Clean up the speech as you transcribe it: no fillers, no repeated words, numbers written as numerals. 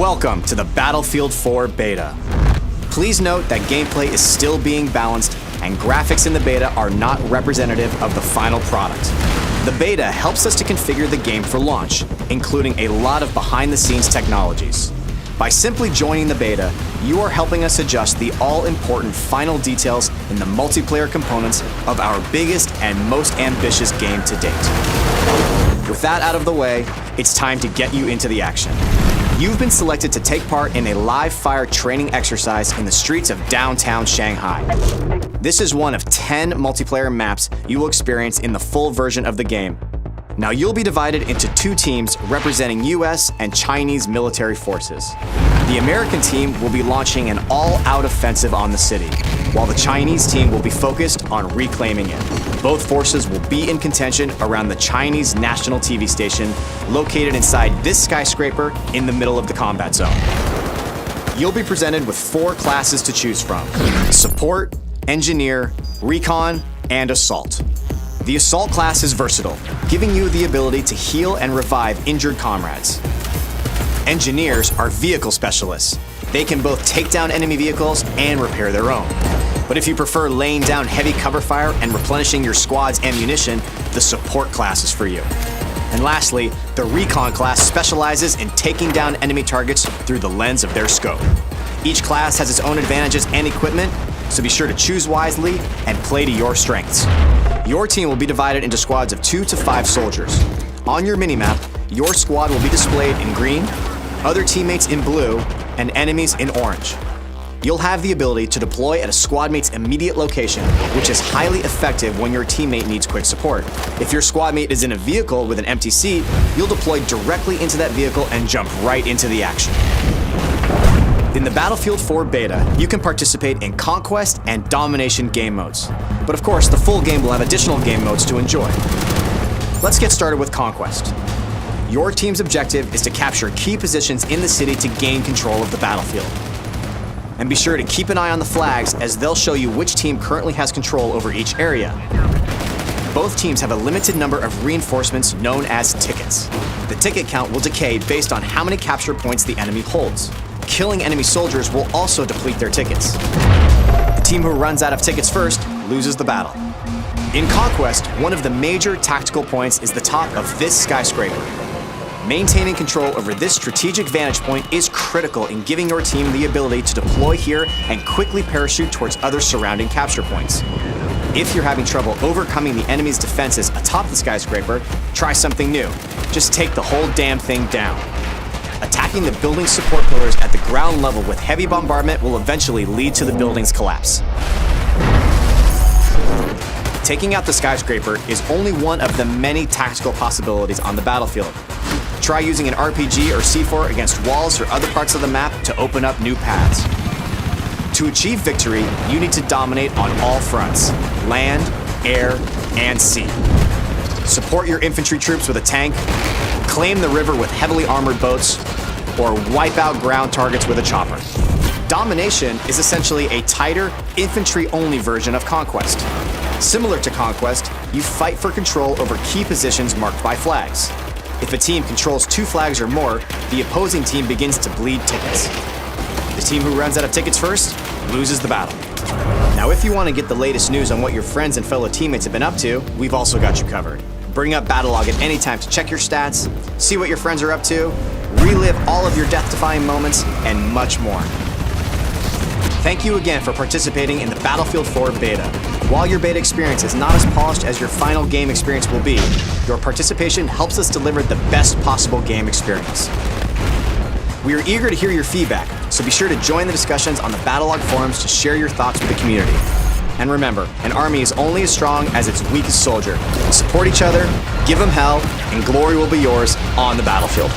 Welcome to the Battlefield 4 beta. Please note that gameplay is still being balanced and graphics in the beta are not representative of the final product. The beta helps us to configure the game for launch, including a lot of behind-the-scenes technologies. By simply joining the beta, you are helping us adjust the all-important final details in the multiplayer components of our biggest and most ambitious game to date. With that out of the way, it's time to get you into the action. You've been selected to take part in a live fire training exercise in the streets of downtown Shanghai. This is one of 10 multiplayer maps you will experience in the full version of the game. Now you'll be divided into two teams representing US and Chinese military forces. The American team will be launching an all-out offensive on the city, while the Chinese team will be focused on reclaiming it. Both forces will be in contention around the Chinese national TV station located inside this skyscraper in the middle of the combat zone. You'll be presented with 4 classes to choose from: Support, Engineer, Recon, and Assault. The Assault class is versatile, giving you the ability to heal and revive injured comrades. Engineers are vehicle specialists. They can both take down enemy vehicles and repair their own. But if you prefer laying down heavy cover fire and replenishing your squad's ammunition, the Support class is for you. And lastly, the Recon class specializes in taking down enemy targets through the lens of their scope. Each class has its own advantages and equipment, so be sure to choose wisely and play to your strengths. Your team will be divided into squads of 2 to 5 soldiers. On your minimap, your squad will be displayed in green, other teammates in blue, and enemies in orange. You'll have the ability to deploy at a squad mate's immediate location, which is highly effective when your teammate needs quick support. If your squad mate is in a vehicle with an empty seat, you'll deploy directly into that vehicle and jump right into the action. In the Battlefield 4 beta, you can participate in Conquest and Domination game modes. But of course, the full game will have additional game modes to enjoy. Let's get started with Conquest. Your team's objective is to capture key positions in the city to gain control of the battlefield. And be sure to keep an eye on the flags, as they'll show you which team currently has control over each area. Both teams have a limited number of reinforcements known as tickets. The ticket count will decay based on how many capture points the enemy holds. Killing enemy soldiers will also deplete their tickets. The team who runs out of tickets first loses the battle. In Conquest, one of the major tactical points is the top of this skyscraper. Maintaining control over this strategic vantage point is critical in giving your team the ability to deploy here and quickly parachute towards other surrounding capture points. If you're having trouble overcoming the enemy's defenses atop the skyscraper, try something new. Just take the whole damn thing down. Attacking the building's support pillars at the ground level with heavy bombardment will eventually lead to the building's collapse. Taking out the skyscraper is only one of the many tactical possibilities on the battlefield. Try using an RPG or C4 against walls or other parts of the map to open up new paths. To achieve victory, you need to dominate on all fronts: land, air, and sea. Support your infantry troops with a tank, claim the river with heavily armored boats, or wipe out ground targets with a chopper. Domination is essentially a tighter, infantry-only version of Conquest. Similar to Conquest, you fight for control over key positions marked by flags. If a team controls 2 flags or more, the opposing team begins to bleed tickets. The team who runs out of tickets first loses the battle. Now, if you want to get the latest news on what your friends and fellow teammates have been up to, we've also got you covered. Bring up Battlelog at any time to check your stats, see what your friends are up to, relive all of your death-defying moments, and much more. Thank you again for participating in the Battlefield 4 beta. While your beta experience is not as polished as your final game experience will be, your participation helps us deliver the best possible game experience. We are eager to hear your feedback, so be sure to join the discussions on the Battlelog forums to share your thoughts with the community. And remember, an army is only as strong as its weakest soldier. Support each other, give them hell, and glory will be yours on the battlefield.